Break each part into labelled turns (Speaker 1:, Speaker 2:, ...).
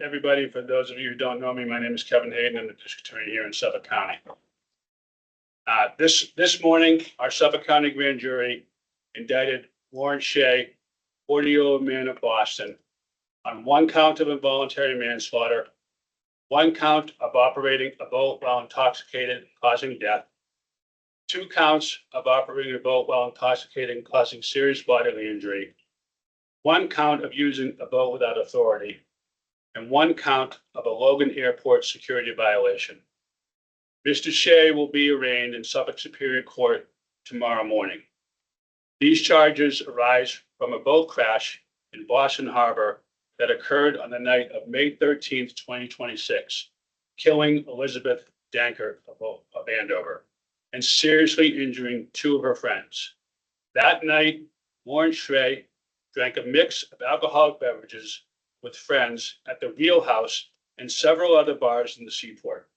Speaker 1: Everybody. For those of you who don't know me, my name is Kevin Hayden. I'm the district attorney here in Suffolk County. This morning, our Suffolk County grand jury indicted Warren Shea, 40-year-old man of Boston, on one count of involuntary manslaughter, one count of operating a boat while intoxicated, causing death, two counts of operating a boat while intoxicated, causing serious bodily injury, one count of using a boat without authority, and one count of a Logan Airport security violation. Mr. Shea will be arraigned in Suffolk Superior Court tomorrow morning. These charges arise from a boat crash in Boston Harbor that occurred on the night of May 13th, 2026, killing Elizabeth Dankert of Andover and seriously injuring two of her friends. That night, Warren Shea drank a mix of alcoholic beverages with friends at the Wheel House and several other bars in the Seaport.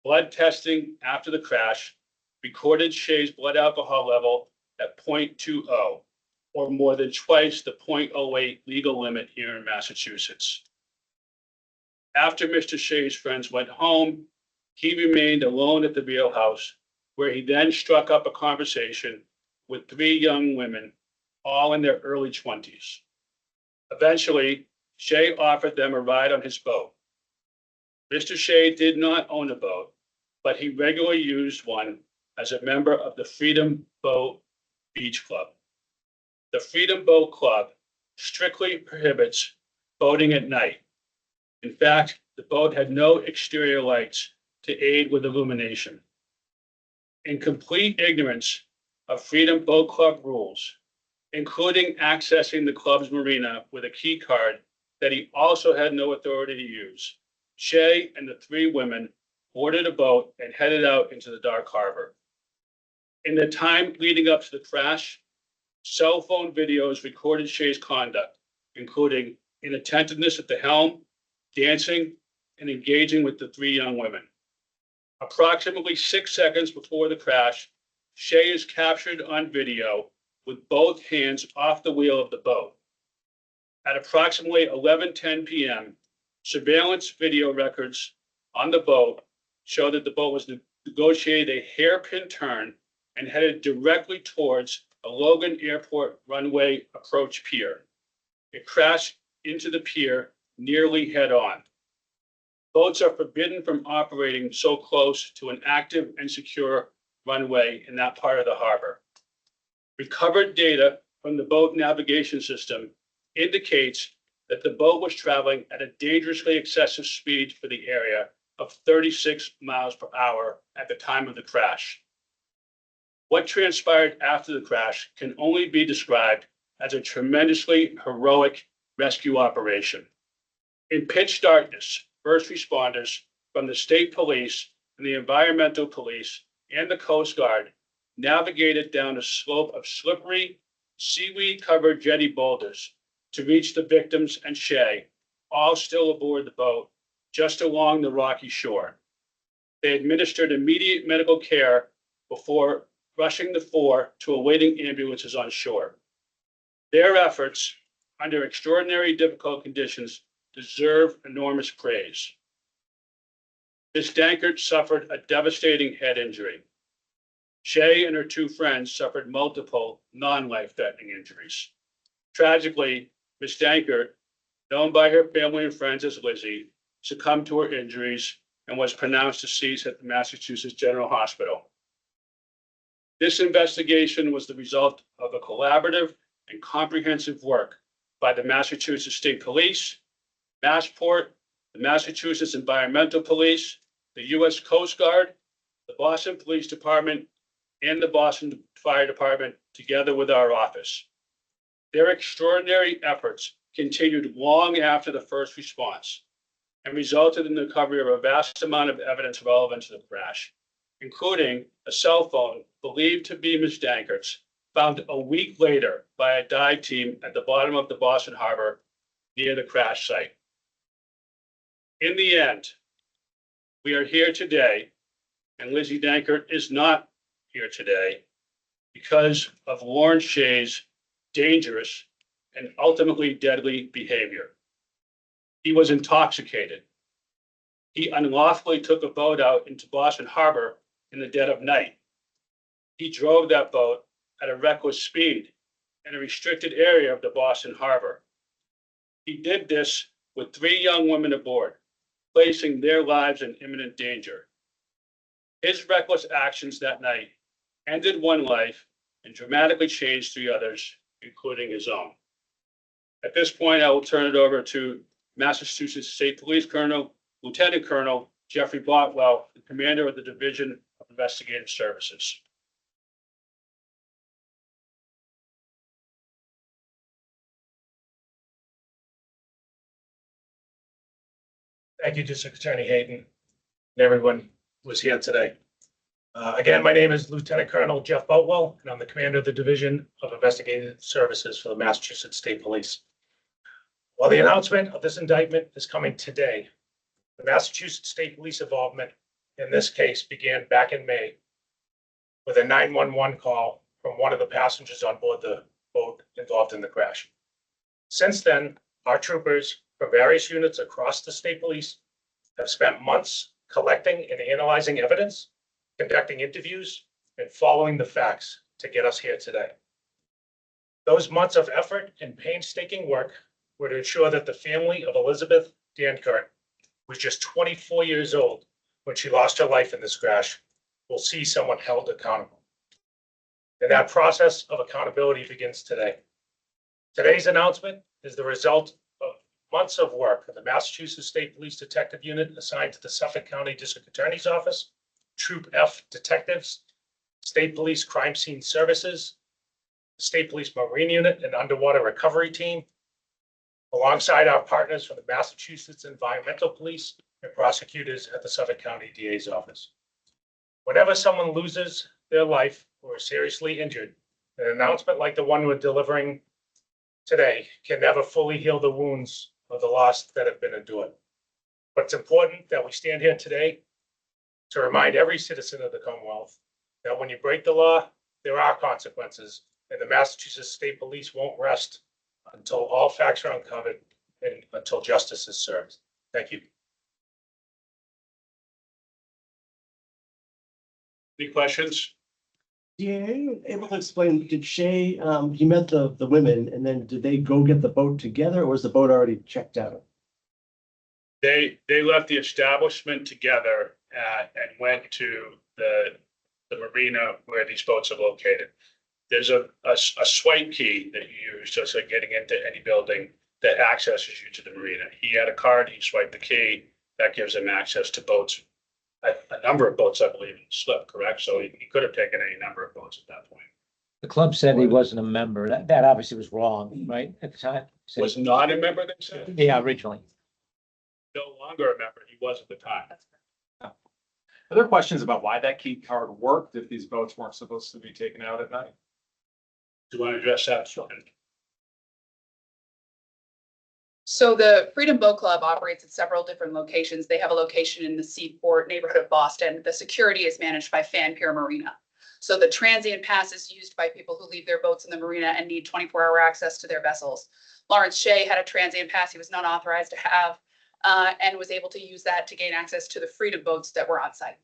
Speaker 1: Blood testing after the crash recorded Shea's blood alcohol level at 0.20, or more than twice the 0.08 legal limit here in Massachusetts. After Mr. Shea's friends went home, he remained alone at the Wheel House, where he then struck up a conversation with three young women, all in their early 20s. Eventually, Shea offered them a ride on his boat. Mr. Shea did not own a boat, but he regularly used one as a member of the Freedom Boat Beach Club. The Freedom Boat Club strictly prohibits boating at night. In fact, the boat had no exterior lights to aid with illumination. In complete ignorance of Freedom Boat Club rules, including accessing the club's marina with a key card that he also had no authority to use, Shea and the three women boarded a boat and headed out into the dark harbor. In the time leading up to the crash, cell phone videos recorded Shea's conduct, including inattentiveness at the helm, dancing, and engaging with the three young women. Approximately 6 seconds before the crash, Shea is captured on video with both hands off the wheel of the boat. At approximately 11:10 p.m., surveillance video records on the boat show that the boat was negotiated a hairpin turn and headed directly towards a Logan Airport runway approach pier. It crashed into the pier nearly head on. Boats are forbidden from operating so close to an active and secure runway in that part of the harbor. Recovered data from the boat navigation system indicates that the boat was traveling at a dangerously excessive speed for the area of 36 miles per hour at the time of the crash. What transpired after the crash can only be described as a tremendously heroic rescue operation. In pitch darkness, first responders from the state police and the environmental police and the Coast Guard navigated down a slope of slippery, seaweed-covered jetty boulders to reach the victims and Shea, all still aboard the boat, just along the rocky shore. They administered immediate medical care before rushing the four to awaiting ambulances on shore. Their efforts, under extraordinary difficult conditions, deserve enormous praise. Ms. Dankert suffered a devastating head injury. Shea and her two friends suffered multiple non-life-threatening injuries. Tragically, Ms. Dankert, known by her family and friends as Lizzie, succumbed to her injuries and was pronounced deceased at the Massachusetts General Hospital. This investigation was the result of a collaborative and comprehensive work by the Massachusetts State Police, Massport, the Massachusetts Environmental Police, the U.S. Coast Guard, the Boston Police Department, and the Boston Fire Department, together with our office. Their extraordinary efforts continued long after the first response and resulted in the recovery of a vast amount of evidence relevant to the crash, including a cell phone believed to be Ms. Dankert's, found a week later by a dive team at the bottom of the Boston Harbor near the crash site. In the end, we are here today, and Lizzie Dankert is not here today because of Warren Shea's dangerous and ultimately deadly behavior. He was intoxicated. He unlawfully took a boat out into Boston Harbor in the dead of night. He drove that boat at a reckless speed in a restricted area of the Boston Harbor. He did this with 3 young women aboard, placing their lives in imminent danger. His reckless actions that night ended one life and dramatically changed 3 others, including his own. At this point, I will turn it over to Massachusetts State Police Colonel, Lieutenant Colonel Jeffrey Botwell, the Commander of the Division of Investigative Services.
Speaker 2: Thank you, District Attorney Hayden, and everyone who was here today. Again, my name is Lieutenant Colonel Jeff Boatwell, and I'm the Commander of the Division of Investigative Services for the Massachusetts State Police. While the announcement of this indictment is coming today, the Massachusetts State Police involvement in this case began back in May with a 911 call from one of the passengers on board the boat involved in the crash. Since then, our troopers from various units across the state police have spent months collecting and analyzing evidence, conducting interviews, and following the facts to get us here today. Those months of effort and painstaking work were to ensure that the family of Elizabeth Dankert, who was just 24 years old when she lost her life in this crash, will see someone held accountable. And that process of accountability begins today. Today's announcement is the result of months of work of the Massachusetts State Police Detective Unit assigned to the Suffolk County District Attorney's Office, Troop F detectives, State Police Crime Scene Services, the State Police Marine Unit and Underwater Recovery Team, alongside our partners from the Massachusetts Environmental Police and prosecutors at the Suffolk County DA's office. Whenever someone loses their life or is seriously injured, an announcement like the one we're delivering today can never fully heal the wounds of the loss that have been endured. But it's important that we stand here today to remind every citizen of the Commonwealth that when you break the law, there are consequences, and the Massachusetts State Police won't rest until all facts are uncovered and until justice is served. Thank you.
Speaker 1: Any questions?
Speaker 3: Yeah, are you able to explain, did Shay, he met the women and then did they go get the boat together or was the boat already checked out?
Speaker 1: They left the establishment together and went to the marina where these boats are located. There's a swipe key that you use just like getting into any building that accesses you to the marina. He had a card, he swiped the key, that gives him access to boats. A number of boats, I believe, in the slip, correct? So he could have taken any number of boats at that point.
Speaker 4: The club said he wasn't a member. That obviously was wrong, right, at the time? Said-
Speaker 1: Was not a member, they said?
Speaker 4: Yeah, originally.
Speaker 1: No longer a member, he was at the time.
Speaker 5: Are there questions about why that key card worked if these boats weren't supposed to be taken out at night?
Speaker 1: Do you want to address that? Sure.
Speaker 6: So the Freedom Boat Club operates at several different locations. They have a location in the Seaport neighborhood of Boston. The security is managed by Fan Pier Marina. So the transient pass is used by people who leave their boats in the marina and need 24-hour access to their vessels. Lawrence Shea had a transient pass he was not authorized to have and was able to use that to gain access to the Freedom boats that were on site.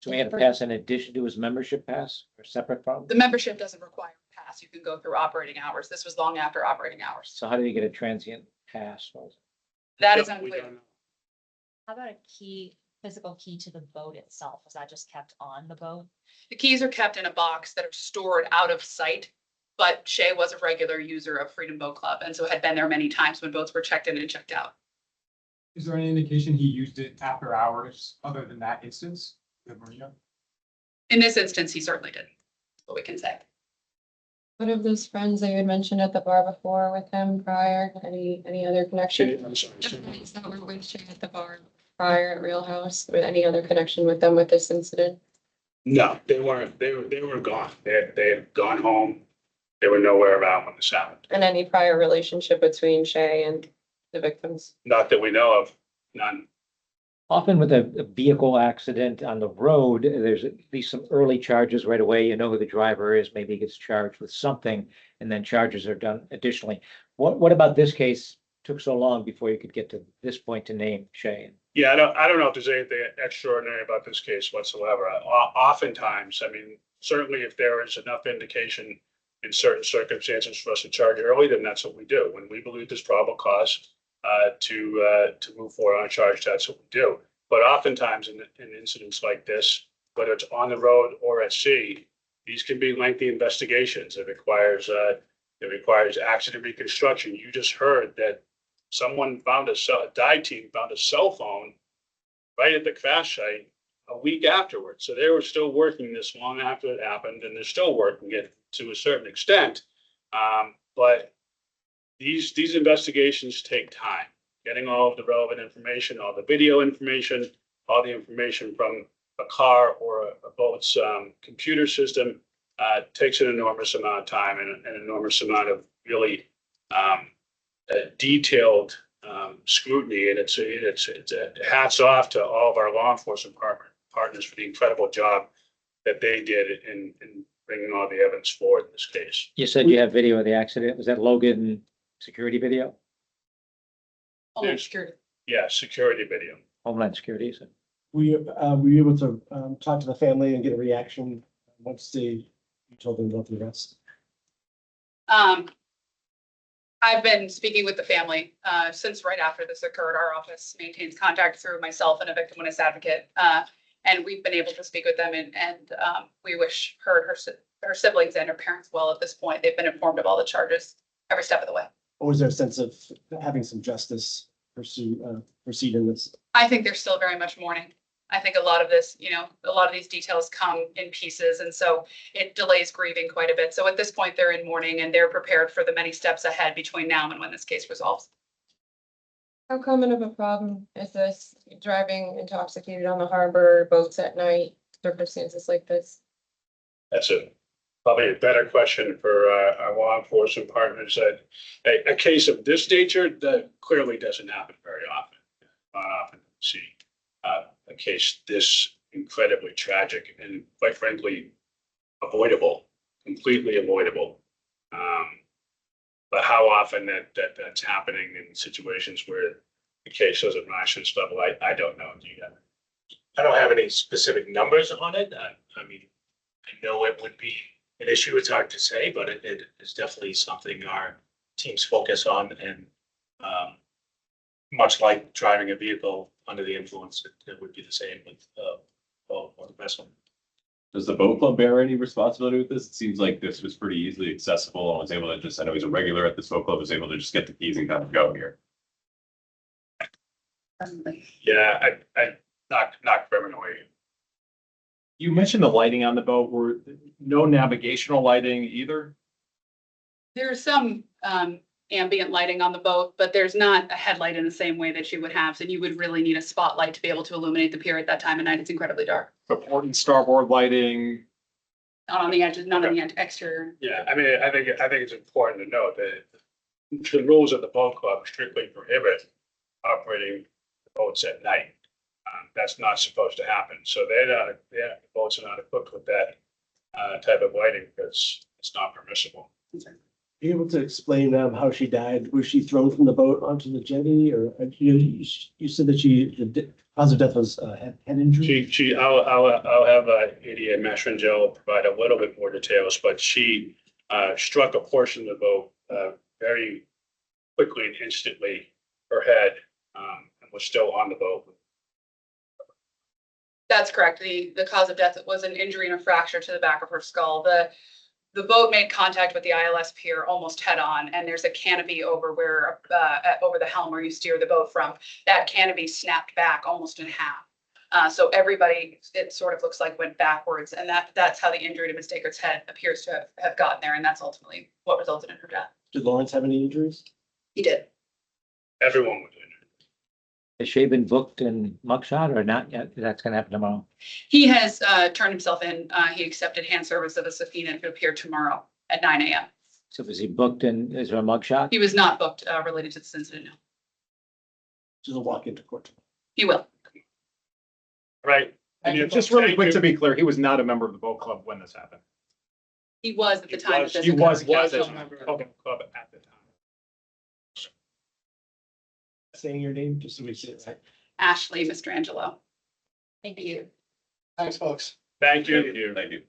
Speaker 4: So he had a pass in addition to his membership pass or separate from?
Speaker 6: The membership doesn't require a pass. You can go through operating hours. This was long after operating hours.
Speaker 4: So how did he get a transient pass?
Speaker 6: That is
Speaker 1: We
Speaker 6: unclear.
Speaker 1: don't know.
Speaker 7: How about a key, physical key to the boat itself? Was that just kept on the boat?
Speaker 6: The keys are kept in a box that are stored out of sight, but Shay was a regular user of Freedom Boat Club and so had been there many times when boats were checked in and checked out.
Speaker 8: Is there any indication he used it after hours other than that instance, the marina?
Speaker 6: In this instance, he certainly did, what we can say.
Speaker 9: What of those friends that you had mentioned at the bar before with him prior? Any other connection?
Speaker 1: I'm sorry.
Speaker 9: The friends that were with Shay at the bar prior at Real House, or any other connection with them with this incident?
Speaker 1: No, they weren't. They were gone. They had gone home. They were nowhere around when this happened.
Speaker 9: And any prior relationship between Shay and the victims?
Speaker 1: Not that we know of. None.
Speaker 4: Often with a vehicle accident on the road, there's at least some early charges right away. You know who the driver is, maybe he gets charged with something, and then charges are done additionally. What about this case? took so long before you could get to this point to name Shay?
Speaker 1: Yeah, I don't know if there's anything extraordinary about this case whatsoever. Oftentimes, I mean, certainly if there is enough indication in certain circumstances for us to charge early, then that's what we do. When we believe there's probable cause to move forward on a charge, that's what we do. But oftentimes in incidents like this, whether it's on the road or at sea, these can be lengthy investigations. It requires accident reconstruction. You just heard that someone found a dive team found a cell phone right at the crash site a week afterwards. So they were still working this long after it happened, and they're still working it to a certain extent. But these investigations take time. Getting all of the relevant information, all the video information, all the information from a car or a boat's computer system takes an enormous amount of time and an enormous amount of really detailed scrutiny. And it's a hats off to all of our law enforcement partners for the incredible job that they did in bringing all the evidence forward in this case.
Speaker 4: You said you have video of the accident. Was that Logan security video?
Speaker 6: Homeland Security.
Speaker 1: Yeah, security video.
Speaker 4: Homeland Security, you said?
Speaker 3: Were you able to talk to the family and get a reaction once you told them about the arrest?
Speaker 6: I've been speaking with the family since right after this occurred. Our office maintains contact through myself and a victim witness advocate. And we've been able to speak with them and we wish her siblings and her parents well at this point. They've been informed of all the charges every step of the way.
Speaker 3: Or was there a sense of having some justice proceed in this?
Speaker 6: I think they're still very much mourning. I think a lot of this, a lot of these details come in pieces, and so it delays grieving quite a bit. So at this point, they're in mourning and they're prepared for the many steps ahead between now and when this case resolves.
Speaker 9: How common of a problem is this, driving intoxicated on the harbor, boats at night, circumstances like this?
Speaker 1: That's probably a better question for our law enforcement partners. A case of this nature that clearly doesn't happen very often. Not often see a case this incredibly tragic and quite frankly avoidable, completely avoidable. But how often that's happening in situations where the case doesn't rise to this level, I don't know. Do you have?
Speaker 2: I don't have any specific numbers on it. I mean, I know it would be an issue. It's hard to say, but it is definitely something our teams focus on. And much like driving a vehicle under the influence, it would be the same with the vessel.
Speaker 10: Does the boat club bear any responsibility with this? It seems like this was pretty easily accessible. I was able to just, I know he's a regular at this boat club, was able to just get the keys and kind of go here.
Speaker 1: Yeah, I not criminally.
Speaker 5: You mentioned the lighting on the boat. Were no navigational lighting either?
Speaker 6: There's some ambient lighting on the boat, but there's not a headlight in the same way that you would have. So you would really need a spotlight to be able to illuminate the pier at that time of night. It's incredibly dark.
Speaker 5: But port and starboard lighting.
Speaker 6: Not on the edges, not on the exterior.
Speaker 1: Yeah, I mean, I think it's important to note that the rules of the boat club strictly prohibit operating the boats at night. That's not supposed to happen. So the boats are not equipped with that type of lighting because it's not permissible.
Speaker 3: Are you able to explain how she died? Was she thrown from the boat onto the jetty, or you said that the cause of death was head injury?
Speaker 1: I'll have ADA Mastrangelo provide a little bit more details, but she struck a portion of the boat very quickly and instantly, her head, and was still on the boat.
Speaker 6: That's correct. The cause of death was an injury and a fracture to the back of her skull. The boat made contact with the ILS pier almost head on, and there's a canopy over over the helm where you steer the boat from. That canopy snapped back almost in half. So everybody, it sort of looks like went backwards, and that's how the injury to Ms. Dankert's head appears to have gotten there, and that's ultimately what resulted in her death.
Speaker 3: Did Lawrence have any injuries?
Speaker 6: He did.
Speaker 1: Everyone was injured.
Speaker 4: Has Shay been booked in mugshot or not yet? That's gonna happen tomorrow.
Speaker 6: He has turned himself in. He accepted hand service of a subpoena to appear tomorrow at 9 a.m.
Speaker 4: So is he booked and is there a mugshot?
Speaker 6: He was not booked related to this incident, no.
Speaker 3: Just a walk into court.
Speaker 6: He will.
Speaker 1: Right.
Speaker 5: And just really quick to be clear, he was not a member of the boat club when this happened.
Speaker 6: He was at the time that this
Speaker 5: He was
Speaker 6: occurred.
Speaker 1: a member of the club at the time.
Speaker 3: saying your name, just so we see it right.
Speaker 6: Ashley Mastrangelo.
Speaker 7: Thank you.
Speaker 2: Thanks, folks.
Speaker 1: Thank you.
Speaker 10: Thank you.